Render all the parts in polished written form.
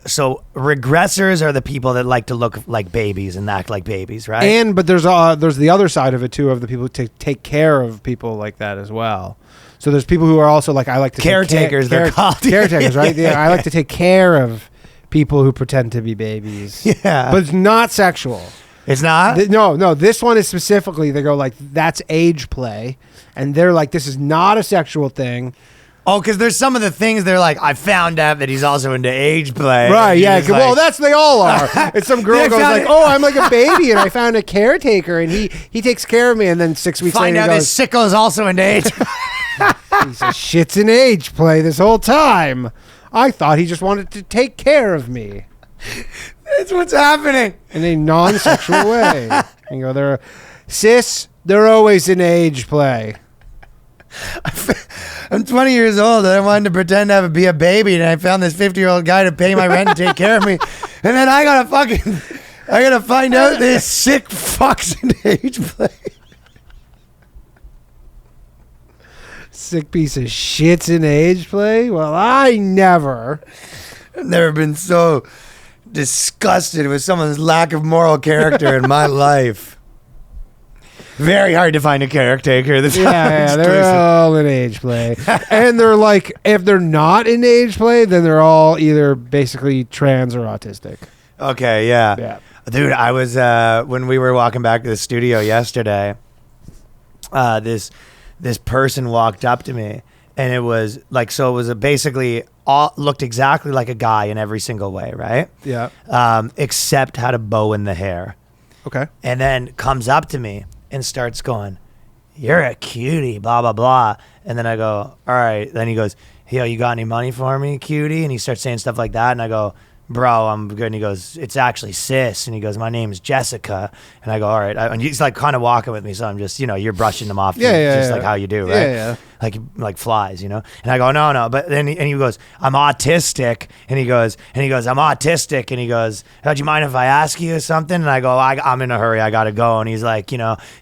So regressors are the people that like to look like babies and act like babies, right? But there's the other side of it too, of the people who take care of people like that as well. So there's people who are also like, I like to caretakers. They're called caretakers, right? Yeah, I like to take care of people who pretend to be babies. Yeah, but it's not sexual. It's not? No. This one is specifically, they go like, that's age play. And they're like, this is not a sexual thing. Oh, because there's some of the things they're like, I found out that he's also into age play. Right, yeah. Well, like, they all are. It's some girl goes like, oh, I'm like a baby and I found a caretaker and he takes care of me. And then 6 weeks find later out this sicko's also into age piece of shit's in age play this whole time. I thought he just wanted to take care of me. That's what's happening. In a non-sexual way. You go, they're always in age play. I'm 20 years old and I wanted to pretend to be a baby and I found this 50-year-old guy to pay my rent and take care of me. And then I gotta find out this sick fuck's in age play. Sick piece of shit's in age play? Well, I've never been so disgusted with someone's lack of moral character in my life. Very hard to find a caretaker. Yeah, they're all in age play. And they're like, if they're not in age play, then they're all either basically trans or autistic. Okay, yeah. Dude, I was, when we were walking back to the studio yesterday, this person walked up to me and it was like, so it was basically looked exactly like a guy in every single way, right? Yeah. Except had a bow in the hair. Okay. And then comes up to me and starts going, you're a cutie, blah, blah, blah. And then I go, all right. Then he goes, yo, you got any money for me, cutie? And he starts saying stuff like that. And I go, bro, I'm good. And he goes, it's actually sis. And he goes, my name is Jessica. And I go, all right. And he's like kind of walking with me. So I'm just, you're brushing them off. Like how you do, right? Yeah. Like flies, And I go, no. But then he goes, I'm autistic. And he goes, I'm autistic. And he goes, do you mind if I ask you something? And I go, I'm in a hurry. I got to go. And he's like, he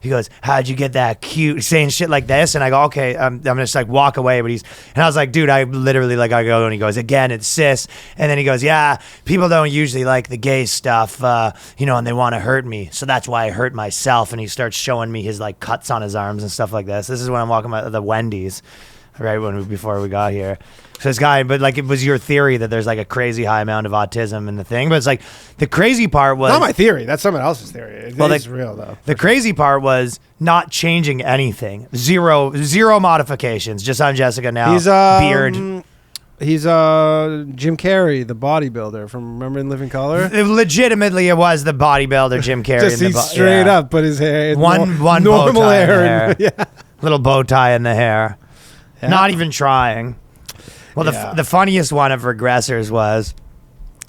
goes, how'd you get that cute? Saying shit like this. And I go, okay, I'm just like walk away. And I was like, dude, I literally I go, and he goes, again, it's sis. And then he goes, yeah, people don't usually like the gay stuff, and they want to hurt me. So that's why I hurt myself. And he starts showing me his like cuts on his arms and stuff like this. This is when I'm walking by the Wendy's. Right before we got here, so this guy, but like it was your theory that there's like a crazy high amount of autism in the thing, but it's like the crazy part was not my theory. That's someone else's theory. It's real though. The crazy part was not changing anything. Zero modifications. Just on Jessica now. He's beard. He's Jim Carrey, the bodybuilder from Remember in Living Color. Legitimately, it was the bodybuilder Jim Carrey. Just he straight up put his hair one normal bow tie hair. In the hair. Little bow tie in the hair. Yeah. Not even trying. Well, the funniest one of regressors was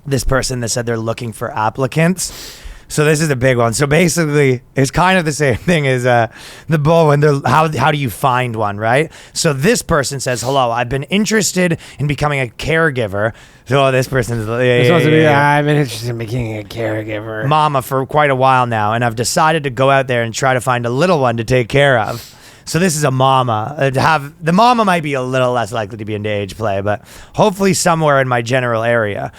this person that said they're looking for applicants. So this is a big one. So basically, it's kind of the same thing as the bow and how do you find one, right? So this person says, hello, I've been interested in becoming a caregiver. So this person's I've been interested in becoming a caregiver. Mama for quite a while now, and I've decided to go out there and try to find a little one to take care of. So this is a mama. The mama might be a little less likely to be into age play, but hopefully somewhere in my general area.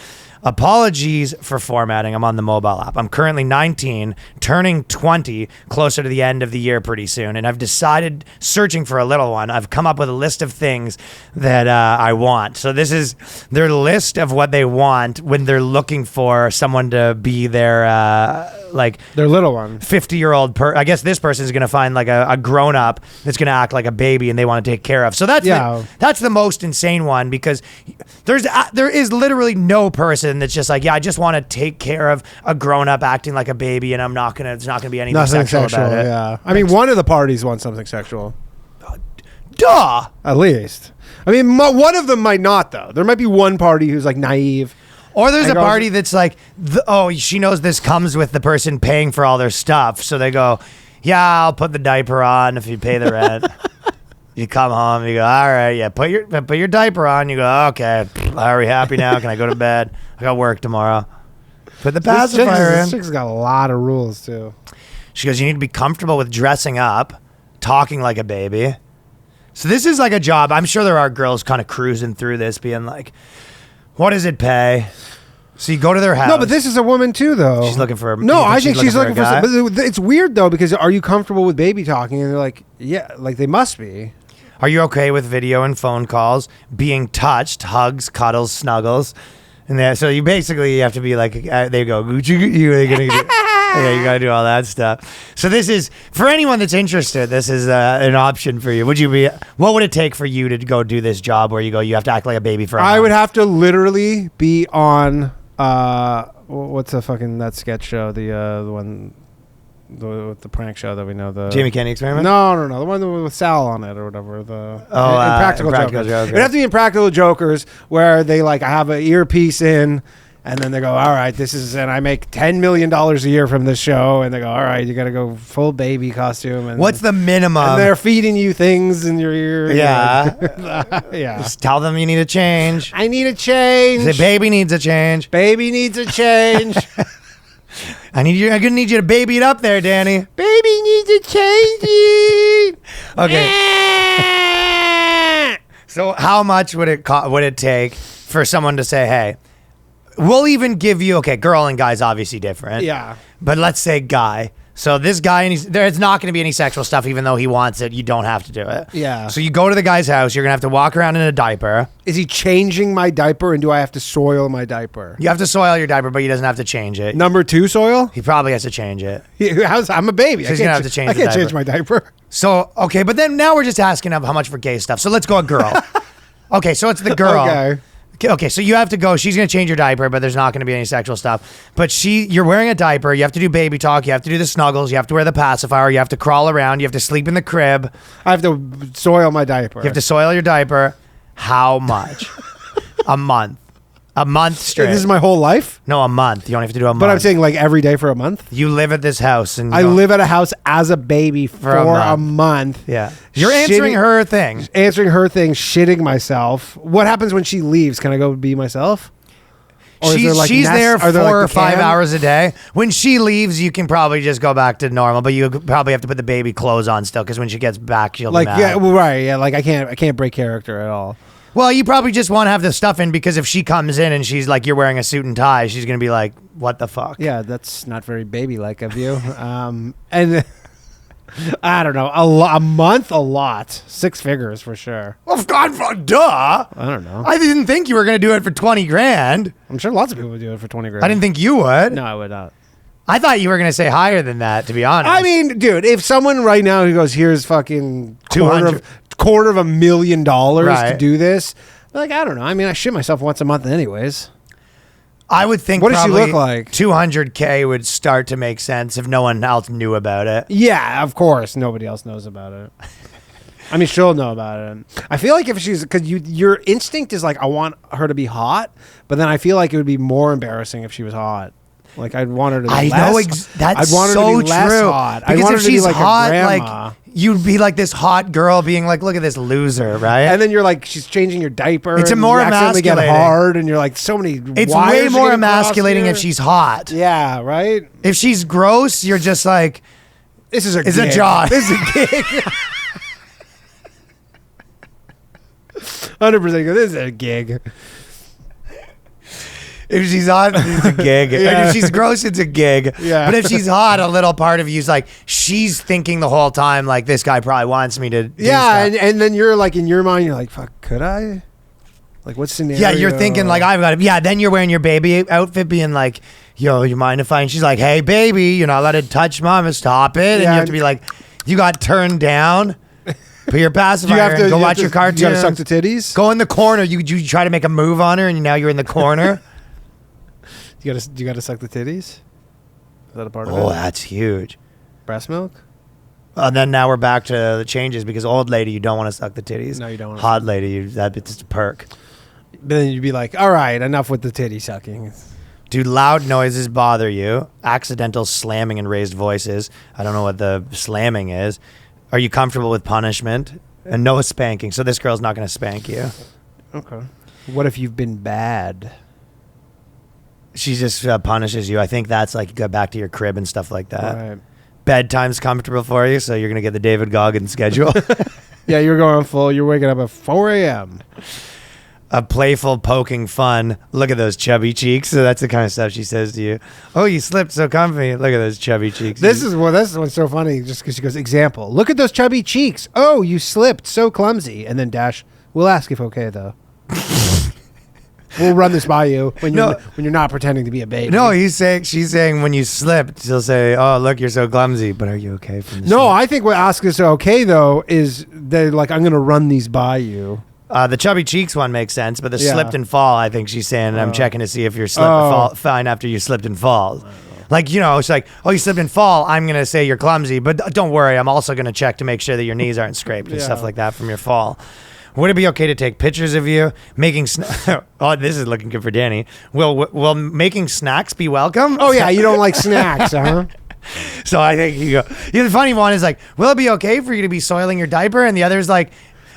Apologies for formatting. I'm on the mobile app. I'm currently 19, turning 20, closer to the end of the year pretty soon. And I've decided, searching for a little one, I've come up with a list of things that I want. So this is their list of what they want when they're looking for someone to be their their little one. 50-year-old I guess this person is going to find like a grown up that's going to act like a baby and they want to take care of. So that's the most insane one, because there is literally no person that's just like, I just want to take care of a grown up acting like a baby, and there's not gonna be anything sexual about it. Yeah, I mean, one of the parties wants something sexual. Duh. At least. I mean, one of them might not though. There might be one party who's like naive. Or there's a party that's like, she knows this comes with the person paying for all their stuff. So they go, yeah, I'll put the diaper on if you pay the rent. You come home, you go, all right, yeah, put your diaper on. You go, okay, are we happy now? Can I go to bed? I got work tomorrow. Put the pacifier in. This chick's got a lot of rules too. She goes, you need to be comfortable with dressing up, talking like a baby. So this is like a job. I'm sure there are girls kind of cruising through this being like, what does it pay? So you go to their house. No, but this is a woman too, though. She's looking for. No, I think she's looking for. a guy? But it's weird though, because are you comfortable with baby talking? And they're like, yeah, like they must be. Are you okay with video and phone calls, being touched, hugs, cuddles, snuggles, and there? So you basically have to be like, there you go, Gucci, you're gonna do, yeah, you gotta do all that stuff. So this is for anyone that's interested. This is an option for you. Would you be? What would it take for you to go do this job where you go? You have to act like a baby for. A I month? would have to literally be on. What's the fucking that sketch show? The one. The prank show that we know, the Jamie Kennedy Experiment. No, the one with Sal on it or whatever. Impractical Impractical Jokers. Jokers. It'd have to be Impractical Jokers where they like have an earpiece in, and then they go, all right, this is, and I make $10 million a year from this show, and they go, all right, you got to go full baby costume. And What's the minimum? And they're feeding you things in your ear. Yeah. Yeah. Just tell them you need a change. I need a change. Say, baby needs a change. Baby needs a change. I'm gonna need you to baby it up there, Danny. Baby needs a change. Okay. So how much would it take for someone to say, hey, we'll even give you, okay, girl and guy's obviously different. Yeah. But let's say guy. So this guy, and there's not going to be any sexual stuff, even though he wants it. You don't have to do it. Yeah. So you go to the guy's house. You're going to have to walk around in a diaper. Is he changing my diaper, and do I have to soil my diaper? You have to soil your diaper, but he doesn't have to change it. Number 2, soil? He probably has to change it. I'm a baby. So he's going to have to change I the can't diaper. change my diaper. So, okay, but then now we're just asking how much for gay stuff. So let's go a girl. Okay, so it's the girl. Okay, so you have to go. She's going to change your diaper, but there's not going to be any sexual stuff. But you're wearing a diaper. You have to do baby talk. You have to do the snuggles. You have to wear the pacifier. You have to crawl around. You have to sleep in the crib. I have to soil my diaper. You have to soil your diaper. How much? A month. A month straight. This is my whole life? No, a month. You don't have to do a month. But I'm saying like every day for a month? You live at this house. And I live at a house as a baby for a month. Yeah. You're answering her thing. Answering her thing, shitting myself. What happens when she leaves? Can I go be myself? Or She's there 4 or 5 hours a day. When she leaves, you can probably just go back to normal, but you probably have to put the baby clothes on still, because when she gets back, she'll be mad. Yeah, well, right, yeah, like I can't break character at all. Well, you probably just want to have the stuff in, because if she comes in and she's like, you're wearing a suit and tie, she's going to be like, what the fuck? Yeah, that's not very baby-like of you. And I don't know, a month, a lot. 6 figures for sure. Well, God, duh. I don't know. I didn't think you were going to do it for 20 grand. I'm sure lots of people would do it for 20 grand. I didn't think you would. No, I would not. I thought you were going to say higher than that, to be honest. I mean, dude, if someone right now who goes, here's fucking quarter of $1,000,000 Right. to do this, like, I don't know. I mean, I shit myself once a month anyways. I would think What does she probably look like? 200K would start to make sense if no one else knew about it. Yeah, of course. Nobody else knows about it. I mean, she'll know about it. I feel like if she's, because your instinct is like, I want her to be hot, but then I feel like it would be more embarrassing if she was hot. Like, I'd want her to be I less. know that's I'd want her so to be less true. hot. I'd Because want if her to be she's like hot, a grandma. like you'd be like this hot girl being like, look at this loser, right? And then you're like, she's changing your diaper. It's and more you accidentally get emasculating. hard, and you're like, so many. It's wires way are more getting crossed emasculating here. if she's hot. Yeah, right. If she's gross, you're just like, This is a it's gig. a job. This is a gig. 100%. This is a gig. If she's hot, it's a gig. Yeah. And if she's gross, it's a gig. Yeah. But if she's hot, a little part of you's like, she's thinking the whole time, like, this guy probably wants me to do Yeah, stuff. and then you're like, in your mind, you're like, fuck, could I? Like, what scenario? Yeah, you're thinking like, I've got to, yeah, then you're wearing your baby outfit being like, yo, you mind if I, and she's like, hey, baby, you're not allowed to touch mama, stop it. And you Yeah, have to be like, you got turned down. Put your pacifier and go watch your cartoons. You gotta suck the titties. Go in the corner. You try to make a move on her, and now you're in the corner. You gotta suck the titties. Is that a part of it? Oh, that's huge. Breast milk? And then now we're back to the changes, because old lady, you don't want to suck the titties. No, you don't wanna Hot lady, it's a perk. But then you'd be like, all right, enough with the titty sucking. Do loud noises bother you? Accidental slamming and raised voices. I don't know what the slamming is. Are you comfortable with punishment? And no spanking. So this girl's not going to spank you. Okay. What if you've been bad? She just punishes you. I think that's like you go back to your crib and stuff like that. Right. Bedtime's comfortable for you, so you're going to get the David Goggins schedule. Yeah, you're going full. You're waking up at 4 a.m. a playful poking fun. Look at those chubby cheeks. So that's the kind of stuff she says to you. Oh, you slipped so comfy. Look at those chubby cheeks. This is what's so funny. Just because she goes, example. Look at those chubby cheeks. Oh, you slipped. So clumsy. And then dash. We'll ask if okay though. We'll run this by you when you're not pretending to be a baby. No, she's saying when you slipped, she'll say, "Oh, look, you're so clumsy." But are you okay from this? No, I think what ask is okay though is they're like, I'm gonna run these by you. The chubby cheeks one makes sense, but the slipped and fall, I think she's saying, I'm checking to see if you're fine after you slipped and fall. Like, it's like, oh, you slipped and fall. I'm going to say you're clumsy, but don't worry. I'm also going to check to make sure that your knees aren't scraped and stuff like that from your fall. Would it be okay to take pictures of you making? Oh, this is looking good for Danny. Will making snacks be welcome? Oh yeah, you don't like snacks, huh? So I think you go. The funny one is like, will it be okay for you to be soiling your diaper? And the other's like,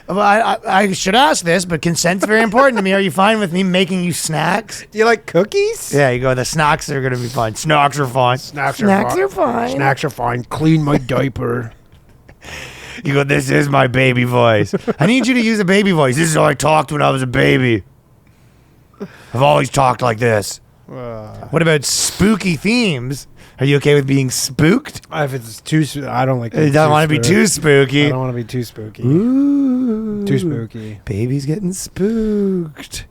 well, I should ask this, but consent's very important to me. Are you fine with me making you snacks? Do you like cookies? Yeah, you go. The snacks are gonna be fine. Snacks are fine. Snacks are fine. Snacks are fine. Clean my diaper. You go, this is my baby voice. I need you to use a baby voice. This is how I talked when I was a baby. I've always talked like this. What about spooky themes? Are you okay with being spooked? If it's too, I don't like. You don't want to be too spooky. I don't want to be too spooky. Ooh, too spooky. Baby's getting spooked.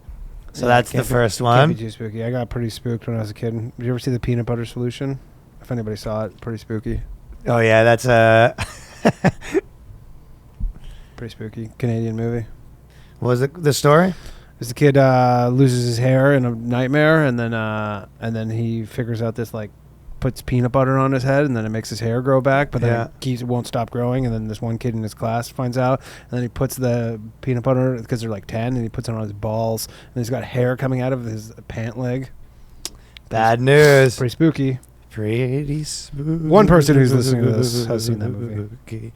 So that's the first Can't one. be too spooky. I got pretty spooked when I was a kid. Did you ever see the peanut butter solution? If anybody saw it, pretty spooky. Oh yeah, that's pretty spooky Canadian movie. What was the story? As the kid loses his hair in a nightmare, and then he figures out this, like, puts peanut butter on his head, and then it makes his hair grow back, but then it won't stop growing. And then this one kid in his class finds out, and then he puts the peanut butter, because they're like 10, and he puts it on his balls, and he's got hair coming out of his pant leg. Bad news. Pretty spooky. Pretty spooky. One person who's listening to this has seen that movie.